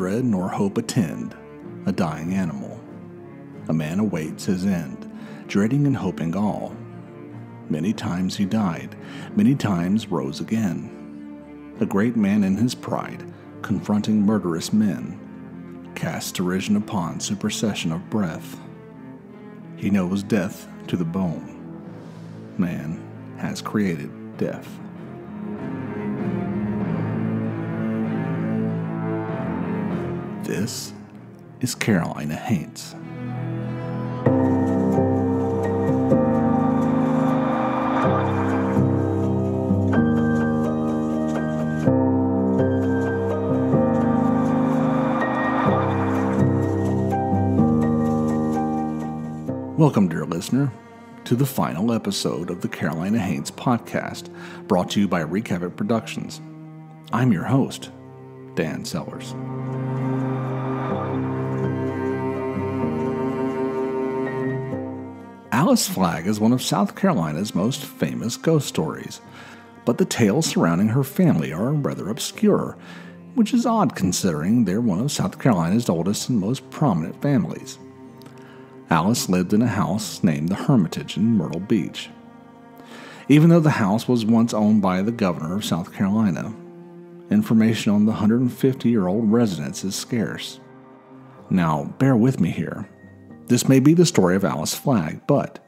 dread nor hope attend a dying animal. A man awaits his end, dreading and hoping all. Many times he died, many times rose again. A great man in his pride, confronting murderous men, casts derision upon supersession of breath. He knows death to the bone. Man has created death. This is Carolina Haints. Welcome, dear listener, to the final episode of the Carolina Haints Podcast, brought to you by Wreak Havoc Productions. I'm your host, Dan Sellers. Alice Flagg is one of South Carolina's most famous ghost stories, but the tales surrounding her family are rather obscure, which is odd considering they're one of South Carolina's oldest and most prominent families. Alice lived in a house named the Hermitage in Myrtle Beach. Even though the house was once owned by the governor of South Carolina, information on the 150-year-old residence is scarce. Now, bear with me here. This may be the story of Alice Flagg, but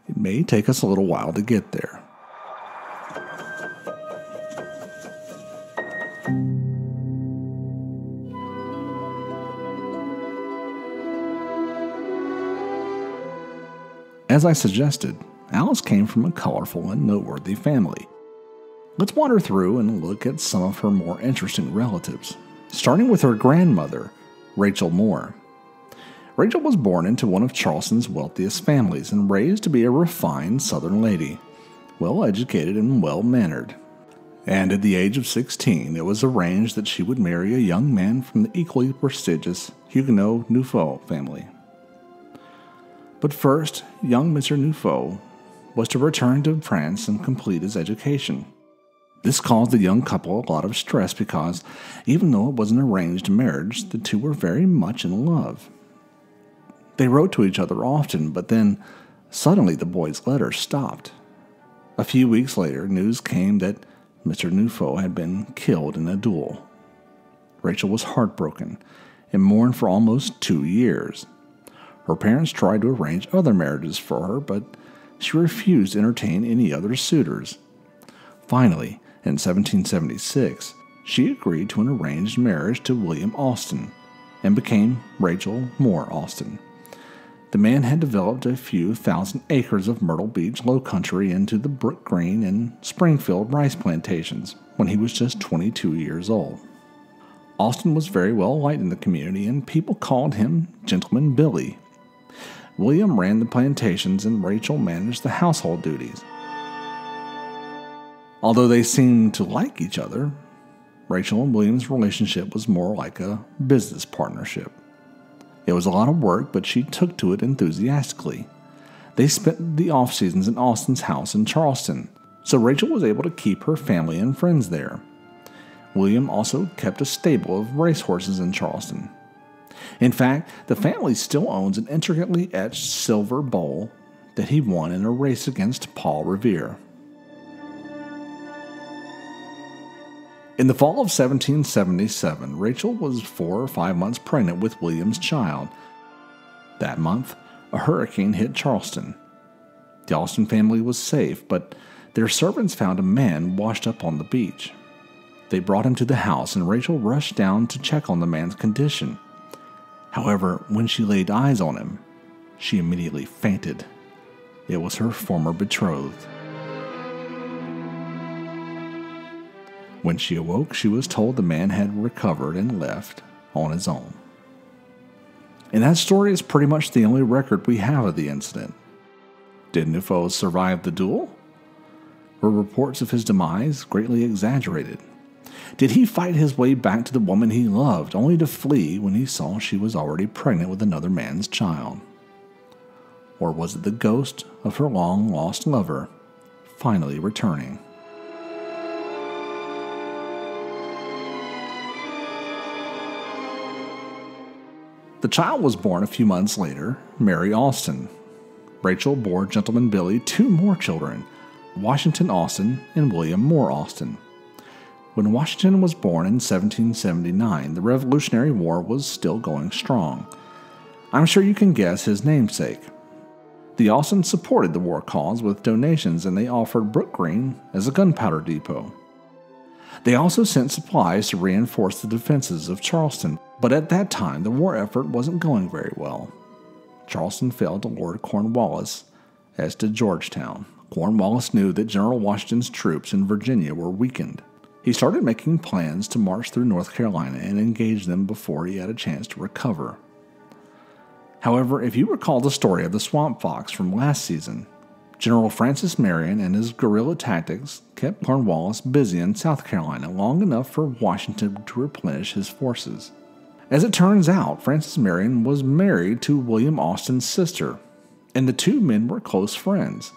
it may take us a little while to get there. As I suggested, Alice came from a colorful and noteworthy family. Let's wander through and look at some of her more interesting relatives, starting with her grandmother, Rachel Moore. Rachel was born into one of Charleston's wealthiest families and raised to be a refined Southern lady, well-educated and well-mannered. And at the age of 16, it was arranged that she would marry a young man from the equally prestigious Huguenot Neufeu family. But first, young Mr. Neufeu was to return to France and complete his education. This caused the young couple a lot of stress because, even though it was an arranged marriage, the two were very much in love. They wrote to each other often, but then suddenly the boy's letters stopped. A few weeks later, news came that Mr. Neufeu had been killed in a duel. Rachel was heartbroken and mourned for almost 2 years. Her parents tried to arrange other marriages for her, but she refused to entertain any other suitors. Finally, in 1776, she agreed to an arranged marriage to William Austin and became Rachel Moore Austin. The man had developed a few thousand acres of Myrtle Beach low country into the Brook Green and Springfield rice plantations when he was just 22 years old. Austin was very well liked in the community, and people called him Gentleman Billy. William ran the plantations and Rachel managed the household duties. Although they seemed to like each other, Rachel and William's relationship was more like a business partnership. It was a lot of work, but she took to it enthusiastically. They spent the off seasons in Austin's house in Charleston, so Rachel was able to keep her family and friends there. William also kept a stable of racehorses in Charleston. In fact, the family still owns an intricately etched silver bowl that he won in a race against Paul Revere. In the fall of 1777, Rachel was 4 or 5 months pregnant with William's child. That month, a hurricane hit Charleston. The Austin family was safe, but their servants found a man washed up on the beach. They brought him to the house, and Rachel rushed down to check on the man's condition. However, when she laid eyes on him, she immediately fainted. It was her former betrothed. When she awoke, she was told the man had recovered and left on his own. And that story is pretty much the only record we have of the incident. Did Neufeu survive the duel? Were reports of his demise greatly exaggerated? Did he fight his way back to the woman he loved, only to flee when he saw she was already pregnant with another man's child? Or was it the ghost of her long-lost lover finally returning? The child was born a few months later, Mary Austin. Rachel bore Gentleman Billy 2 more children, Washington Austin and William Moore Austin. When Washington was born in 1779, the Revolutionary War was still going strong. I'm sure you can guess his namesake. The Austins supported the war cause with donations, and they offered Brook Green as a gunpowder depot. They also sent supplies to reinforce the defenses of Charleston, but at that time the war effort wasn't going very well. Charleston fell to Lord Cornwallis, as did Georgetown. Cornwallis knew that General Washington's troops in Virginia were weakened. He started making plans to march through North Carolina and engage them before he had a chance to recover. However, if you recall the story of the Swamp Fox from last season, General Francis Marion and his guerrilla tactics kept Cornwallis busy in South Carolina long enough for Washington to replenish his forces. As it turns out, Francis Marion was married to William Austin's sister, and the 2 men were close friends.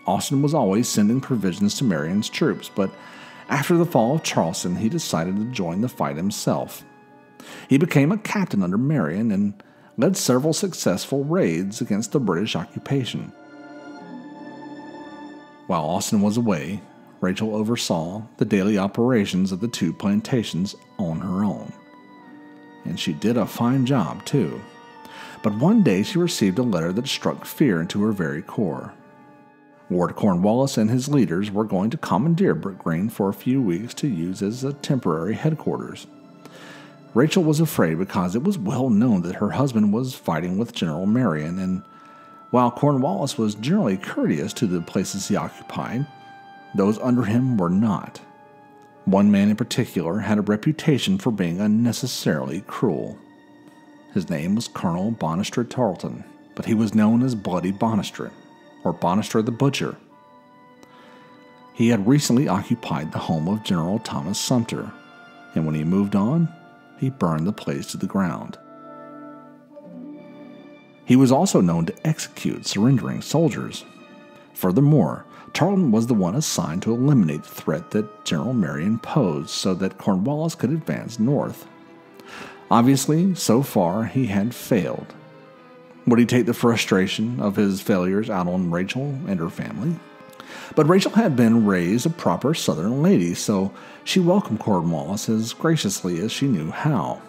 Austin was always sending provisions to Marion's troops, but after the fall of Charleston, he decided to join the fight himself. He became a captain under Marion and led several successful raids against the British occupation. While Austin was away, Rachel oversaw the daily operations of the 2 plantations on her own. And she did a fine job, too. But one day she received a letter that struck fear into her very core. Lord Cornwallis and his leaders were going to commandeer Brook Green for a few weeks to use as a temporary headquarters. Rachel was afraid because it was well known that her husband was fighting with General Marion, and while Cornwallis was generally courteous to the places he occupied, those under him were not. One man in particular had a reputation for being unnecessarily cruel. His name was Colonel Bonister Tarleton, but he was known as Bloody Bonister, or Bonister the Butcher. He had recently occupied the home of General Thomas Sumter, and when he moved on, he burned the place to the ground. He was also known to execute surrendering soldiers. Furthermore, Tarleton was the one assigned to eliminate the threat that General Marion posed so that Cornwallis could advance north. Obviously, so far, he had failed. Would he take the frustration of his failures out on Rachel and her family? But Rachel had been raised a proper Southern lady, so she welcomed Cornwallis as graciously as she knew how.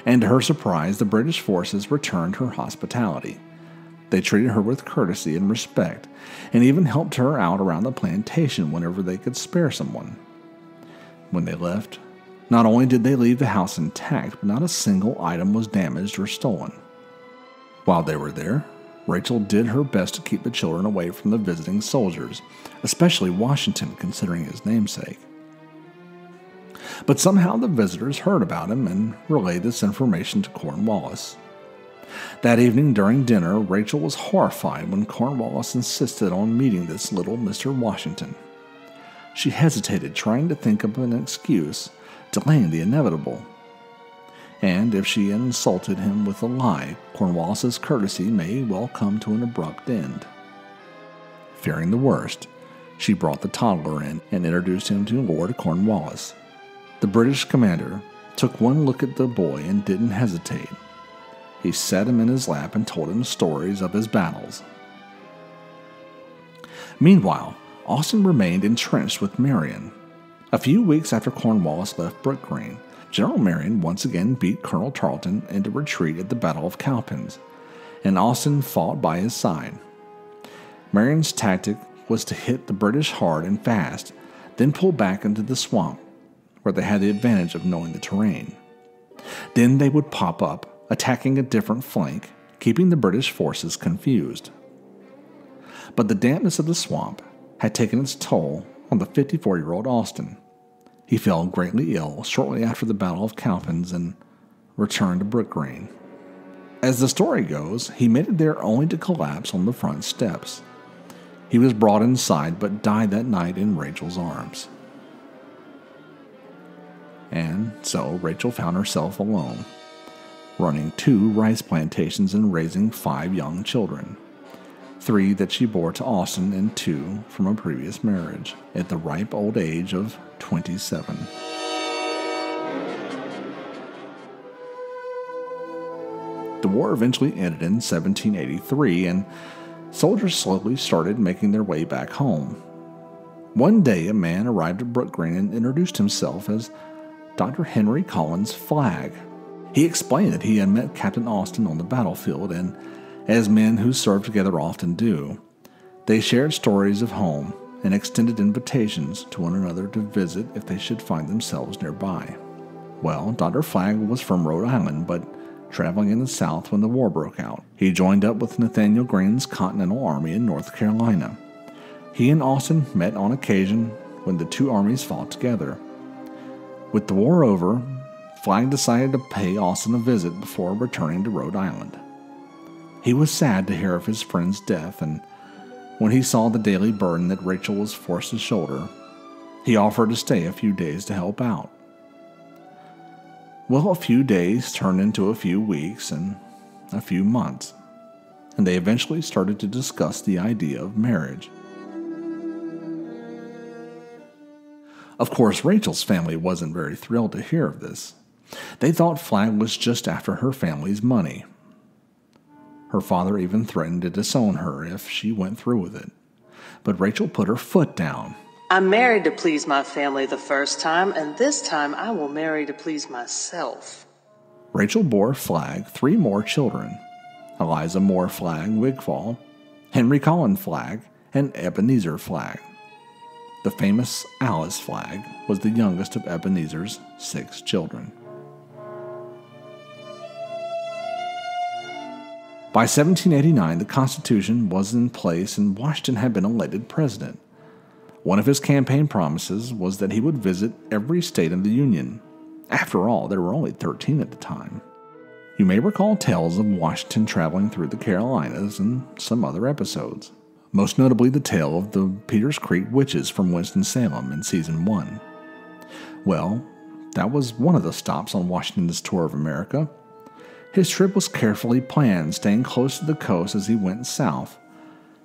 And to her surprise, the British forces returned her hospitality. They treated her with courtesy and respect, and even helped her out around the plantation whenever they could spare someone. When they left, not only did they leave the house intact, but not a single item was damaged or stolen. While they were there, Rachel did her best to keep the children away from the visiting soldiers, especially Washington, considering his namesake. But somehow the visitors heard about him and relayed this information to Cornwallis. That evening during dinner, Rachel was horrified when Cornwallis insisted on meeting this little Mr. Washington. She hesitated, trying to think of an excuse, delaying the inevitable. And if she insulted him with a lie, Cornwallis's courtesy may well come to an abrupt end. Fearing the worst, she brought the toddler in and introduced him to Lord Cornwallis. The British commander took one look at the boy and didn't hesitate. He sat him in his lap and told him stories of his battles. Meanwhile, Austin remained entrenched with Marion. A few weeks after Cornwallis left Brook Green, General Marion once again beat Colonel Tarleton into retreat at the Battle of Cowpens, and Austin fought by his side. Marion's tactic was to hit the British hard and fast, then pull back into the swamp, where they had the advantage of knowing the terrain. Then they would pop up, attacking a different flank, keeping the British forces confused. But the dampness of the swamp had taken its toll on the 54-year-old Austin. He fell greatly ill shortly after the Battle of Cowpens and returned to Brook Green. As the story goes, he made it there only to collapse on the front steps. He was brought inside but died that night in Rachel's arms. And so Rachel found herself alone, running 2 rice plantations and raising 5 young children, 3 that she bore to Austin and 2 from a previous marriage, at the ripe old age of 27. The war eventually ended in 1783, and soldiers slowly started making their way back home. One day, a man arrived at Brook Green and introduced himself as Dr. Henry Collins Flagg. He explained that he had met Captain Austin on the battlefield, and as men who serve together often do, they shared stories of home and extended invitations to one another to visit if they should find themselves nearby. Well, Dr. Flagg was from Rhode Island, but traveling in the South when the war broke out. He joined up with Nathaniel Greene's Continental Army in North Carolina. He and Austin met on occasion when the two armies fought together. With the war over, Flagg decided to pay Austin a visit before returning to Rhode Island. He was sad to hear of his friend's death, and when he saw the daily burden that Rachel was forced to shoulder, he offered to stay a few days to help out. Well, a few days turned into a few weeks and a few months, and they eventually started to discuss the idea of marriage. Of course, Rachel's family wasn't very thrilled to hear of this. They thought Flagg was just after her family's money. Her father even threatened to disown her if she went through with it. But Rachel put her foot down. "I married to please my family the first time, and this time I will marry to please myself." Rachel bore Flagg 3 more children: Eliza Moore Flagg Wigfall, Henry Collin Flagg, and Ebenezer Flagg. The famous Alice Flagg was the youngest of Ebenezer's 6 children. By 1789, the Constitution was in place and Washington had been elected president. One of his campaign promises was that he would visit every state in the Union. After all, there were only 13 at the time. You may recall tales of Washington traveling through the Carolinas and some other episodes, most notably the tale of the Peters Creek witches from Winston-Salem in Season 1. Well, that was one of the stops on Washington's tour of America. His trip was carefully planned, staying close to the coast as he went south,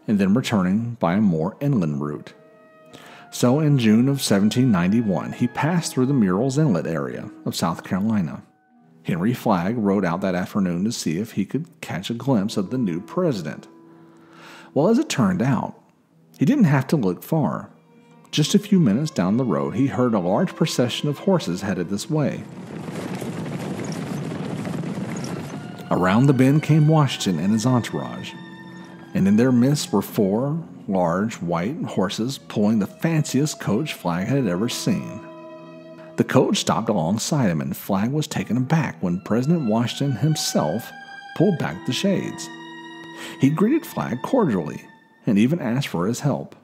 and then returning by a more inland route. So in June of 1791, he passed through the Murrells Inlet area of South Carolina. Henry Flagg rode out that afternoon to see if he could catch a glimpse of the new president. Well, as it turned out, he didn't have to look far. Just a few minutes down the road, he heard a large procession of horses headed this way. Around the bend came Washington and his entourage, and in their midst were 4 large white horses pulling the fanciest coach Flagg had ever seen. The coach stopped alongside him, and Flagg was taken aback when President Washington himself pulled back the shades. He greeted Flagg cordially and even asked for his help.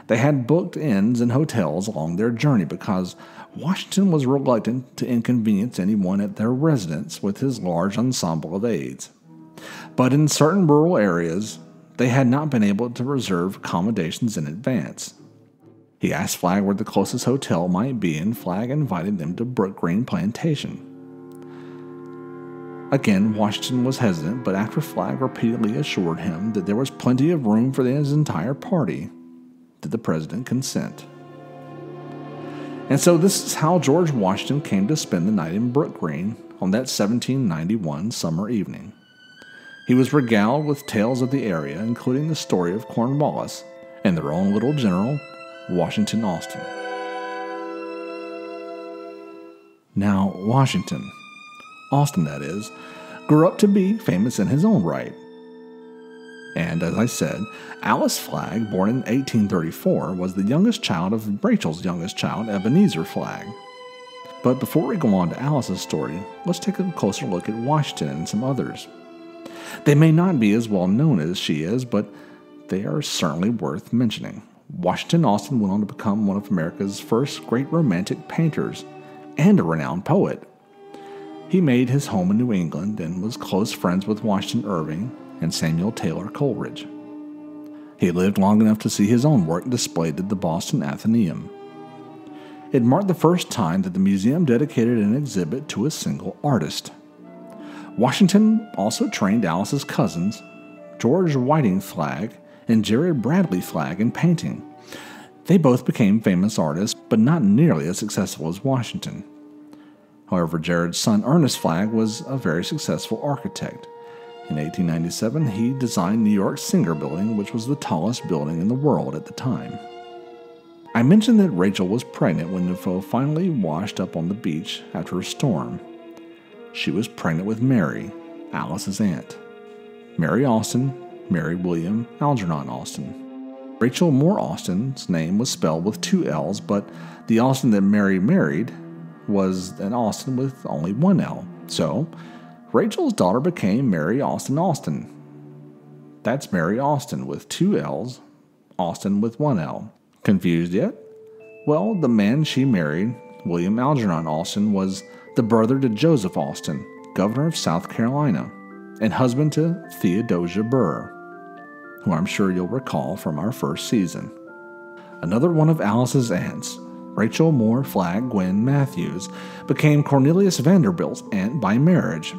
They had booked inns and hotels along their journey because Washington was reluctant to inconvenience anyone at their residence with his large ensemble of aides. But in certain rural areas, they had not been able to reserve accommodations in advance. He asked Flagg where the closest hotel might be, and Flagg invited them to Brook Green Plantation. Again, Washington was hesitant, but after Flagg repeatedly assured him that there was plenty of room for his entire party, did the president consent. And so this is how George Washington came to spend the night in Brook Green on that 1791 summer evening. He was regaled with tales of the area, including the story of Cornwallis and their own little general, Washington Austin. Now, Washington, Austin that is, grew up to be famous in his own right. And as I said, Alice Flagg, born in 1834, was the youngest child of Rachel's youngest child, Ebenezer Flagg. But before we go on to Alice's story, let's take a closer look at Washington and some others. They may not be as well known as she is, but they are certainly worth mentioning. Washington Austin went on to become one of America's first great romantic painters and a renowned poet. He made his home in New England and was close friends with Washington Irving and Samuel Taylor Coleridge. He lived long enough to see his own work displayed at the Boston Athenaeum. It marked the first time that the museum dedicated an exhibit to a single artist. Washington also trained Alice's cousins, George Whiting Flagg and Jared Bradley Flagg, in painting. They both became famous artists, but not nearly as successful as Washington. However, Jared's son Ernest Flagg was a very successful architect. In 1897, he designed New York's Singer Building, which was the tallest building in the world at the time. I mentioned that Rachel was pregnant when Defoe finally washed up on the beach after a storm. She was pregnant with Mary, Alice's aunt. Mary Austin married William Algernon Austin. Rachel Moore Austin's name was spelled with 2 L's, but the Austin that Mary married was an Austin with only 1 L. So, Rachel's daughter became Mary Austin Austin. That's Mary Austin with 2 L's, Austin with 1 L. Confused yet? Well, the man she married, William Algernon Austin, was the brother to Joseph Austin, governor of South Carolina, and husband to Theodosia Burr, who I'm sure you'll recall from our first season. Another one of Alice's aunts, Rachel Moore Flagg Gwynn Matthews, became Cornelius Vanderbilt's aunt by marriage.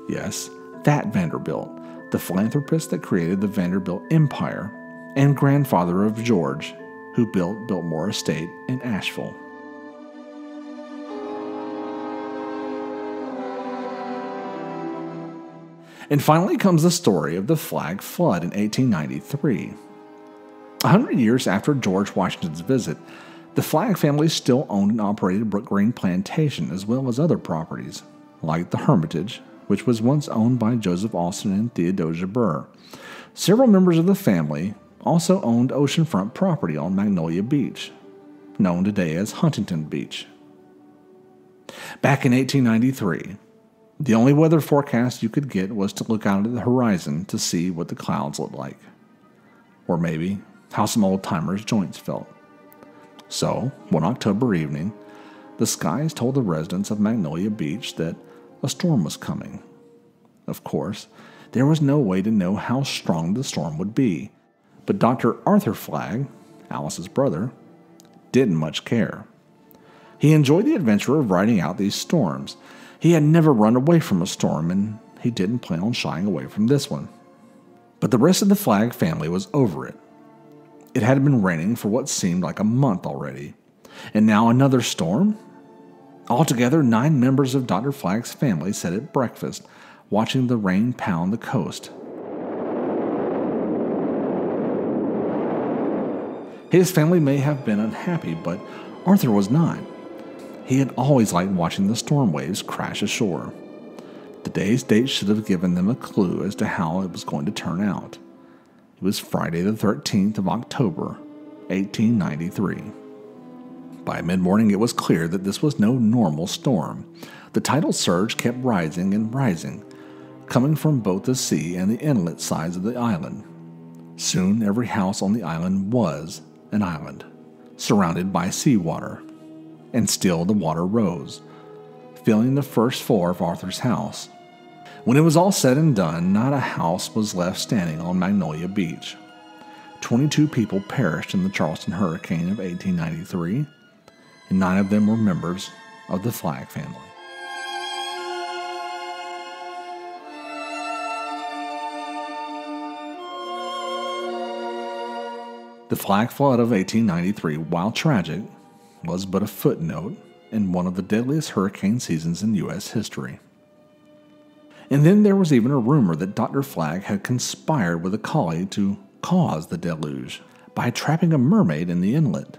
Yes, that Vanderbilt, the philanthropist that created the Vanderbilt Empire, and grandfather of George, who built Biltmore Estate in Asheville. And finally comes the story of the Flagg flood in 1893. 100 years after George Washington's visit, the Flagg family still owned and operated Brook Green Plantation as well as other properties, like the Hermitage, which was once owned by Joseph Austin and Theodosia Burr. Several members of the family also owned oceanfront property on Magnolia Beach, known today as Huntington Beach. Back in 1893, the only weather forecast you could get was to look out at the horizon to see what the clouds looked like, or maybe how some old-timers' joints felt. So, one October evening, the skies told the residents of Magnolia Beach that a storm was coming. Of course, there was no way to know how strong the storm would be, but Dr. Arthur Flagg, Alice's brother, didn't much care. He enjoyed the adventure of riding out these storms. He had never run away from a storm, and he didn't plan on shying away from this one. But the rest of the Flagg family was over it. It had been raining for what seemed like a month already, and now another storm? Altogether, 9 members of Dr. Flagg's family sat at breakfast, watching the rain pound the coast. His family may have been unhappy, but Arthur was not. He had always liked watching the storm waves crash ashore. The day's date should have given them a clue as to how it was going to turn out. It was Friday the 13th of October, 1893. By mid-morning, it was clear that this was no normal storm. The tidal surge kept rising and rising, coming from both the sea and the inlet sides of the island. Soon, every house on the island was an island, surrounded by seawater. And still the water rose, filling the first floor of Arthur's house. When it was all said and done, not a house was left standing on Magnolia Beach. 22 people perished in the Charleston hurricane of 1893, and 9 of them were members of the Flagg family. The Flagg flood of 1893, while tragic, was but a footnote in one of the deadliest hurricane seasons in U.S. history. And then there was even a rumor that Dr. Flagg had conspired with a colleague to cause the deluge by trapping a mermaid in the inlet.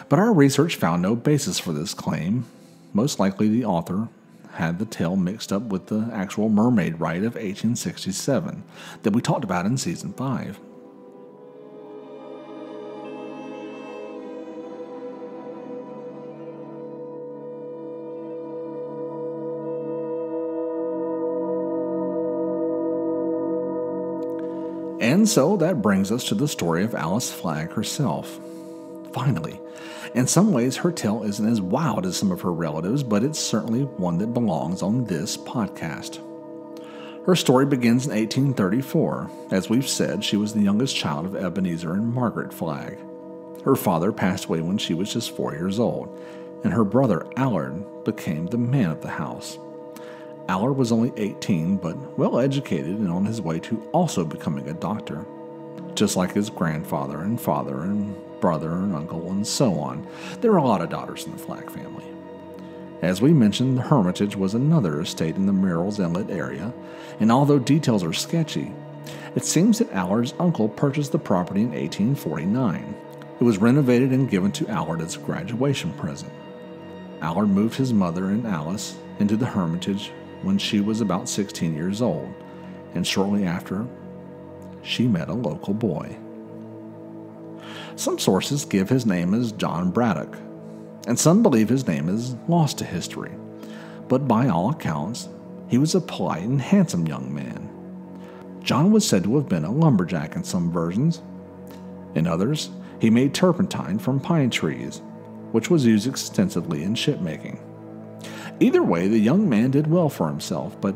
But our research found no basis for this claim. Most likely the author had the tale mixed up with the actual mermaid rite of 1867 that we talked about in Season 5. And so that brings us to the story of Alice Flagg herself. Finally, in some ways her tale isn't as wild as some of her relatives, but it's certainly one that belongs on this podcast. Her story begins in 1834. As we've said, she was the youngest child of Ebenezer and Margaret Flagg. Her father passed away when she was just 4 years old, and her brother Allard became the man of the house. Allard was only 18, but well-educated and on his way to also becoming a doctor. Just like his grandfather and father and brother and uncle and so on, there were a lot of daughters in the Flagg family. As we mentioned, the Hermitage was another estate in the Merrill's Inlet area, and although details are sketchy, it seems that Allard's uncle purchased the property in 1849. It was renovated and given to Allard as a graduation present. Allard moved his mother and Alice into the Hermitage when she was about 16 years old, and shortly after, she met a local boy. Some sources give his name as John Braddock, and some believe his name is lost to history, but by all accounts, he was a polite and handsome young man. John was said to have been a lumberjack in some versions. In others, he made turpentine from pine trees, which was used extensively in shipmaking. Either way, the young man did well for himself, but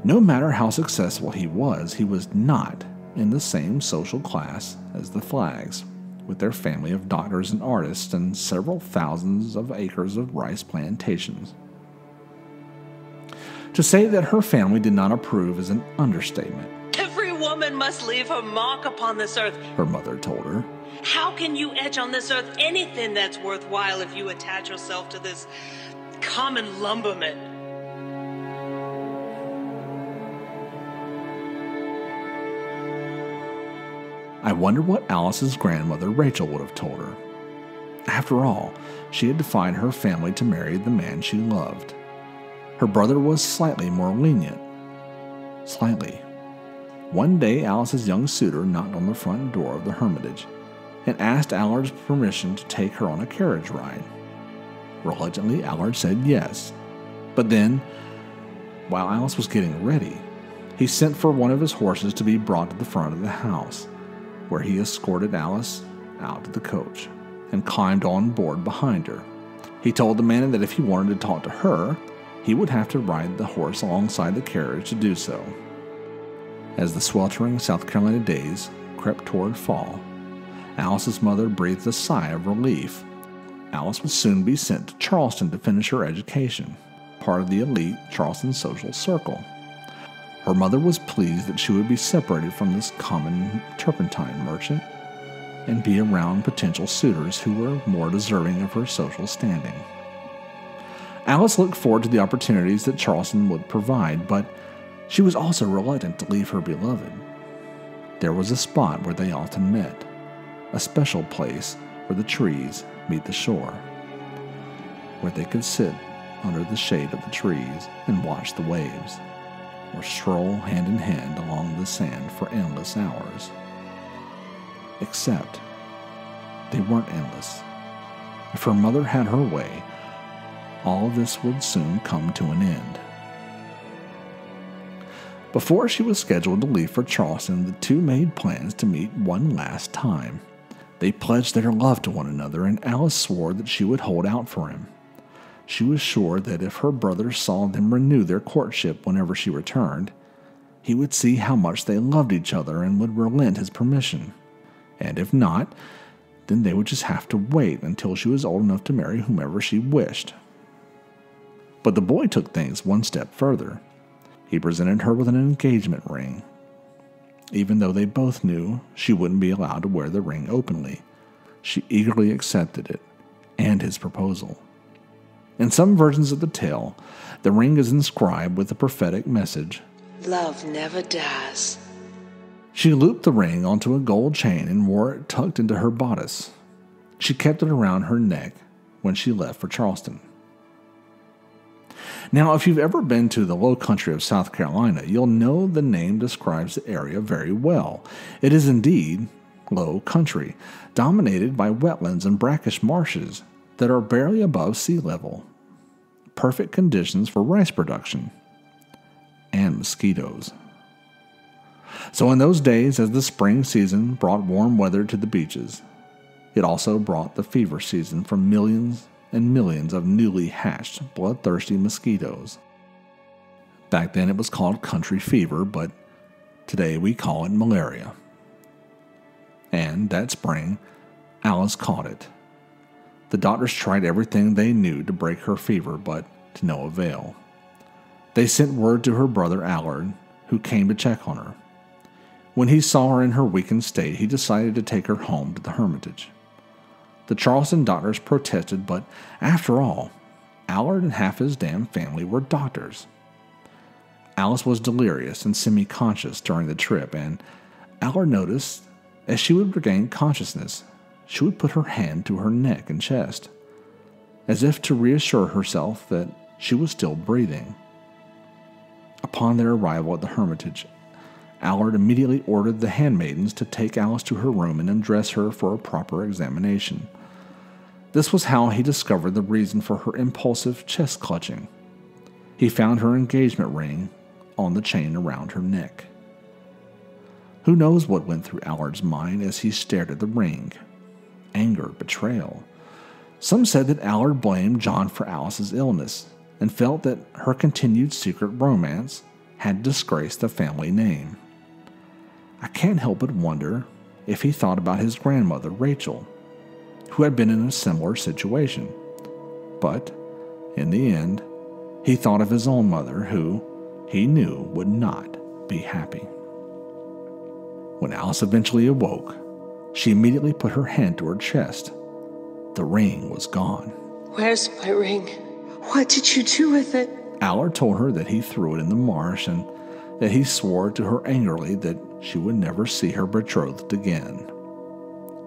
no matter how successful he was not in the same social class as the Flaggs, with their family of doctors and artists and several thousands of acres of rice plantations. To say that her family did not approve is an understatement. Every woman must leave her mark upon this earth, her mother told her. How can you etch on this earth anything that's worthwhile if you attach yourself to this common lumberman? I wonder what Alice's grandmother Rachel would have told her. After all, she had defied her family to marry the man she loved. Her brother was slightly more lenient. Slightly. One day, Alice's young suitor knocked on the front door of the Hermitage and asked Allard's permission to take her on a carriage ride. Reluctantly, Allard said yes. But then, while Alice was getting ready, he sent for one of his horses to be brought to the front of the house, where he escorted Alice out to the coach and climbed on board behind her. He told the man that if he wanted to talk to her, he would have to ride the horse alongside the carriage to do so. As the sweltering South Carolina days crept toward fall, Alice's mother breathed a sigh of relief. Alice would soon be sent to Charleston to finish her education, part of the elite Charleston social circle. Her mother was pleased that she would be separated from this common turpentine merchant and be around potential suitors who were more deserving of her social standing. Alice looked forward to the opportunities that Charleston would provide, but she was also reluctant to leave her beloved. There was a spot where they often met, a special place where the trees meet the shore, where they could sit under the shade of the trees and watch the waves, or stroll hand in hand along the sand for endless hours. Except, they weren't endless. If her mother had her way, all this would soon come to an end. Before she was scheduled to leave for Charleston, the two made plans to meet one last time. They pledged their love to one another, and Alice swore that she would hold out for him. She was sure that if her brother saw them renew their courtship whenever she returned, he would see how much they loved each other and would relent his permission. And if not, then they would just have to wait until she was old enough to marry whomever she wished. But the boy took things one step further. He presented her with an engagement ring. Even though they both knew she wouldn't be allowed to wear the ring openly, she eagerly accepted it and his proposal. In some versions of the tale, the ring is inscribed with the prophetic message, "Love never dies." She looped the ring onto a gold chain and wore it tucked into her bodice. She kept it around her neck when she left for Charleston. Now, if you've ever been to the low country of South Carolina, you'll know the name describes the area very well. It is indeed low country, dominated by wetlands and brackish marshes that are barely above sea level. Perfect conditions for rice production and mosquitoes. So in those days, as the spring season brought warm weather to the beaches, it also brought the fever season for millions and millions of newly hatched, bloodthirsty mosquitoes. Back then it was called country fever, but today we call it malaria. And that spring, Alice caught it. The doctors tried everything they knew to break her fever, but to no avail. They sent word to her brother Allard, who came to check on her. When he saw her in her weakened state, he decided to take her home to the Hermitage. The Charleston doctors protested, but after all, Allard and half his damn family were doctors. Alice was delirious and semi-conscious during the trip, and Allard noticed as she would regain consciousness, she would put her hand to her neck and chest, as if to reassure herself that she was still breathing. Upon their arrival at the Hermitage, Allard immediately ordered the handmaidens to take Alice to her room and undress her for a proper examination. This was how he discovered the reason for her impulsive chest clutching. He found her engagement ring on the chain around her neck. Who knows what went through Allard's mind as he stared at the ring? Anger, betrayal. Some said that Allard blamed John for Alice's illness and felt that her continued secret romance had disgraced the family name. I can't help but wonder if he thought about his grandmother, Rachel, who had been in a similar situation. But, in the end, he thought of his own mother, who he knew would not be happy. When Alice eventually awoke, she immediately put her hand to her chest. The ring was gone. Where's my ring? What did you do with it? Allard told her that he threw it in the marsh and that he swore to her angrily that she would never see her betrothed again.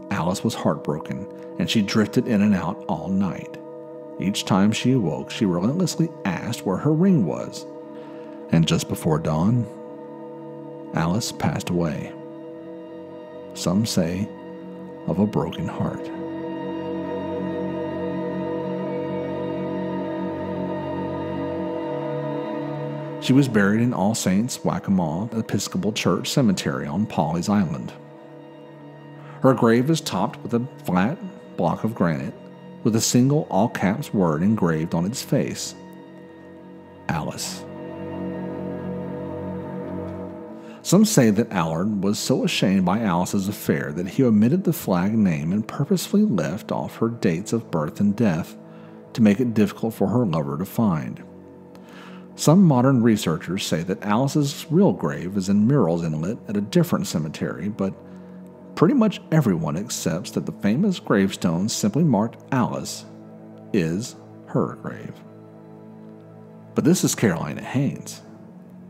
Alice was heartbroken, and she drifted in and out all night. Each time she awoke, she relentlessly asked where her ring was. And just before dawn, Alice passed away. Some say of a broken heart. She was buried in All Saints Waccamaw Episcopal Church Cemetery on Pawleys Island. Her grave is topped with a flat block of granite with a single all-caps word engraved on its face: Alice. Some say that Allard was so ashamed by Alice's affair that he omitted the Flagg name and purposefully left off her dates of birth and death to make it difficult for her lover to find. Some modern researchers say that Alice's real grave is in Murrells Inlet at a different cemetery, but pretty much everyone accepts that the famous gravestone simply marked Alice is her grave. But this is Carolina Haints,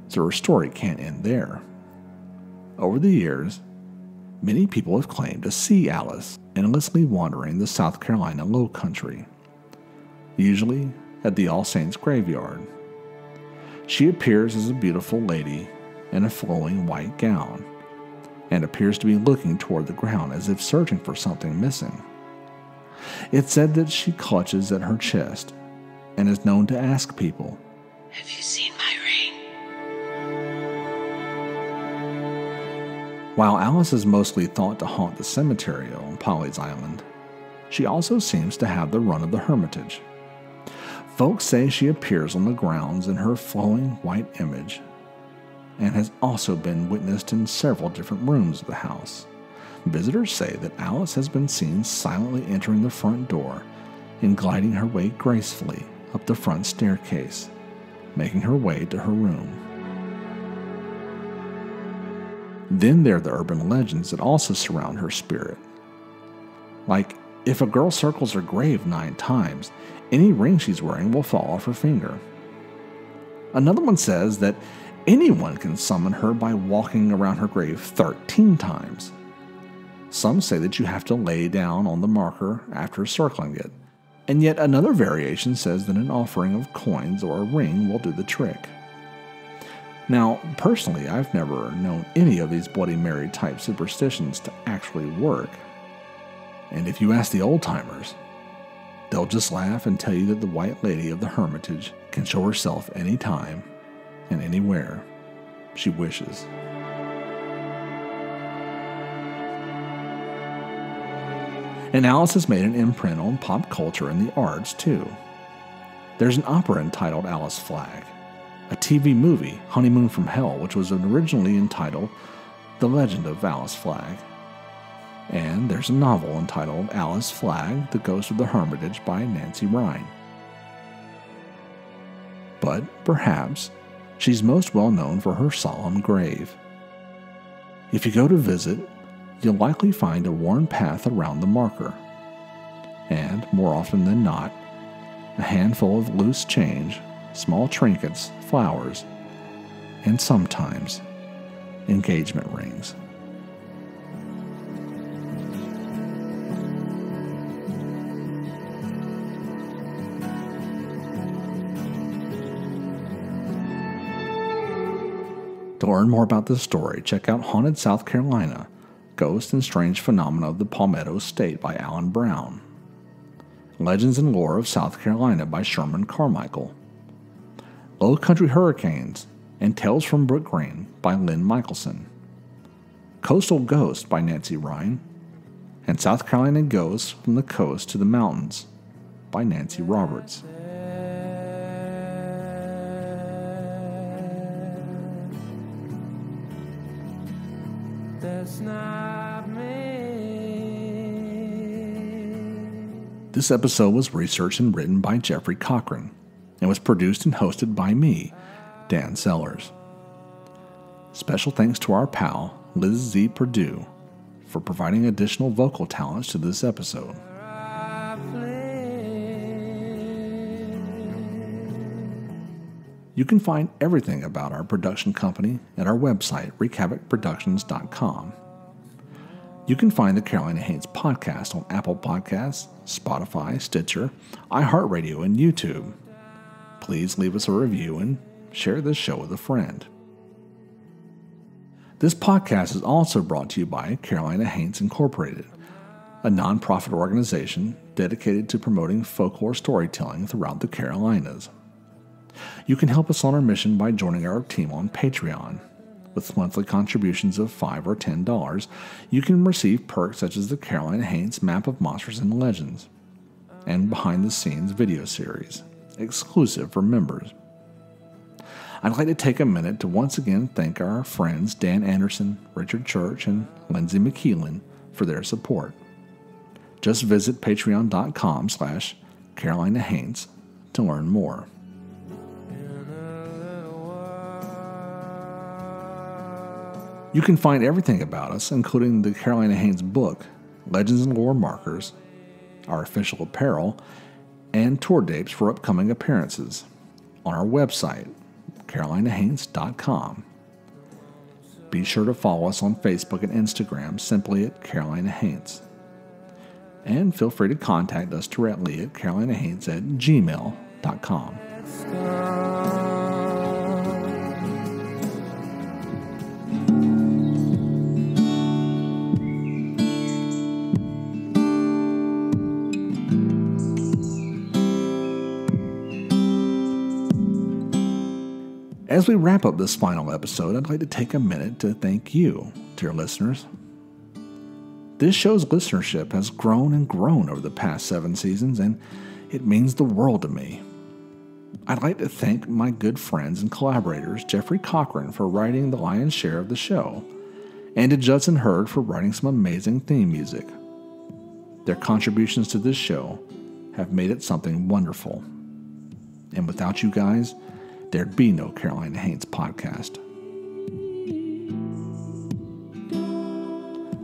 so her story can't end there. Over the years, many people have claimed to see Alice endlessly wandering the South Carolina Low Country, usually at the All Saints graveyard. She appears as a beautiful lady in a flowing white gown and appears to be looking toward the ground as if searching for something missing. It's said that she clutches at her chest and is known to ask people, "Have you seen my ring?" While Alice is mostly thought to haunt the cemetery on Pawleys Island, she also seems to have the run of the Hermitage. Folks say she appears on the grounds in her flowing white image and has also been witnessed in several different rooms of the house. Visitors say that Alice has been seen silently entering the front door and gliding her way gracefully up the front staircase, making her way to her room. Then there are the urban legends that also surround her spirit. Like, if a girl circles her grave 9 times, any ring she's wearing will fall off her finger. Another one says that anyone can summon her by walking around her grave 13 times. Some say that you have to lay down on the marker after circling it, and yet another variation says that an offering of coins or a ring will do the trick. Now, personally, I've never known any of these Bloody Mary type superstitions to actually work. And if you ask the old-timers, they'll just laugh and tell you that the White Lady of the Hermitage can show herself anytime and anywhere she wishes. And Alice has made an imprint on pop culture and the arts, too. There's an opera entitled Alice Flagg, a TV movie, Honeymoon from Hell, which was originally entitled The Legend of Alice Flagg. And there's a novel entitled Alice Flagg, The Ghost of the Hermitage by Nancy Ryan. But perhaps she's most well known for her solemn grave. If you go to visit, you'll likely find a worn path around the marker. And more often than not, a handful of loose change, small trinkets, flowers, and sometimes engagement rings. To learn more about this story, check out Haunted South Carolina, Ghosts and Strange Phenomena of the Palmetto State by Alan Brown. Legends and Lore of South Carolina by Sherman Carmichael. Low Country Hurricanes and Tales from Brook Green by Lynn Michelson. Coastal Ghost by Nancy Ryan. And South Carolina Ghosts from the Coast to the Mountains by Nancy Roberts. This episode was researched and written by Jeffrey Cochran and was produced and hosted by me, Dan Sellers. Special thanks to our pal, Liz Z. Pardue, for providing additional vocal talents to this episode. You can find everything about our production company at our website, wreakhavocproductions.com. You can find the Carolina Haints Podcast on Apple Podcasts, Spotify, Stitcher, iHeartRadio, and YouTube. Please leave us a review and share this show with a friend. This podcast is also brought to you by Carolina Haints Incorporated, a nonprofit organization dedicated to promoting folklore storytelling throughout the Carolinas. You can help us on our mission by joining our team on Patreon. With monthly contributions of $5 or $10, you can receive perks such as the Carolina Haints Map of Monsters and Legends and behind-the-scenes video series, exclusive for members. I'd like to take a minute to once again thank our friends Dan Anderson, Richard Church, and Lindsay McKeelan for their support. Just visit patreon.com/Carolina Haints to learn more. You can find everything about us, including the Carolina Haints book, Legends and Lore markers, our official apparel, and tour dates for upcoming appearances on our website, carolinahaints.com. Be sure to follow us on Facebook and Instagram simply at Carolina Haints. And feel free to contact us directly at carolinahaints@gmail.com. As we wrap up this final episode, I'd like to take a minute to thank you, dear listeners. This show's listenership has grown and grown over the past 7 seasons, and it means the world to me. I'd like to thank my good friends and collaborators, Jeffrey Cochran, for writing the lion's share of the show, and to Judson Hurd for writing some amazing theme music. Their contributions to this show have made it something wonderful. And without you guys, there'd be no Carolina Haints Podcast.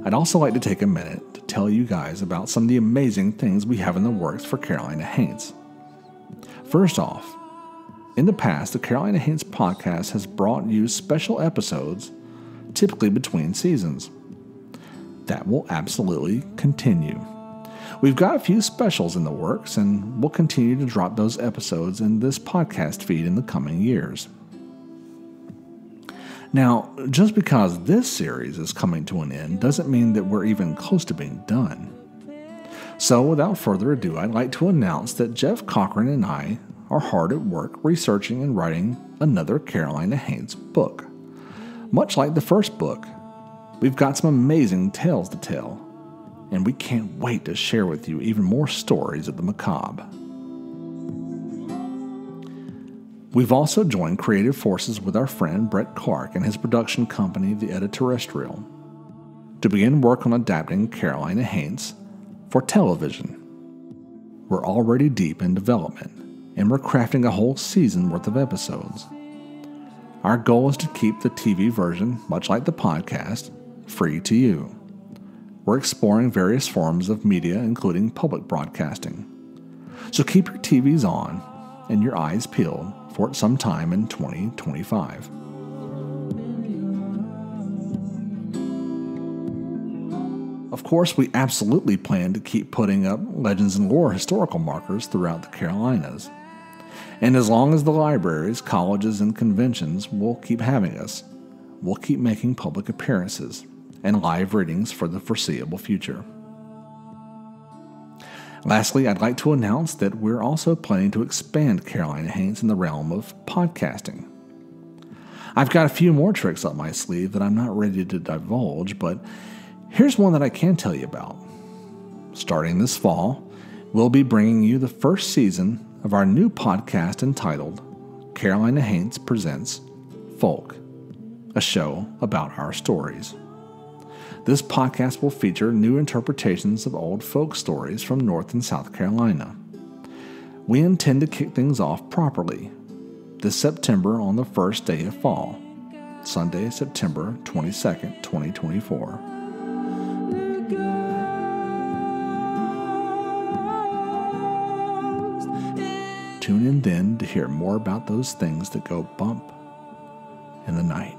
I'd also like to take a minute to tell you guys about some of the amazing things we have in the works for Carolina Haints. First off, in the past, the Carolina Haints Podcast has brought you special episodes, typically between seasons. That will absolutely continue. We've got a few specials in the works, and we'll continue to drop those episodes in this podcast feed in the coming years. Now, just because this series is coming to an end doesn't mean that we're even close to being done. So, without further ado, I'd like to announce that Jeff Cochran and I are hard at work researching and writing another Carolina Haints book. Much like the first book, we've got some amazing tales to tell, and we can't wait to share with you even more stories of the macabre. We've also joined creative forces with our friend Brett Clark and his production company, The Editorial, to begin work on adapting Carolina Haints for television. We're already deep in development, and we're crafting a whole season worth of episodes. Our goal is to keep the TV version, much like the podcast, free to you. We're exploring various forms of media, including public broadcasting. So keep your TVs on and your eyes peeled for it sometime in 2025. Of course, we absolutely plan to keep putting up Legends and Lore historical markers throughout the Carolinas. And as long as the libraries, colleges, and conventions will keep having us, we'll keep making public appearances and live readings for the foreseeable future. Lastly, I'd like to announce that we're also planning to expand Carolina Haints in the realm of podcasting. I've got a few more tricks up my sleeve that I'm not ready to divulge, but here's one that I can tell you about. Starting this fall, we'll be bringing you the first season of our new podcast entitled Carolina Haints Presents Folk, a show about our stories. This podcast will feature new interpretations of old folk stories from North and South Carolina. We intend to kick things off properly this September on the first day of fall, Sunday, September 22nd, 2024. Tune in then to hear more about those things that go bump in the night.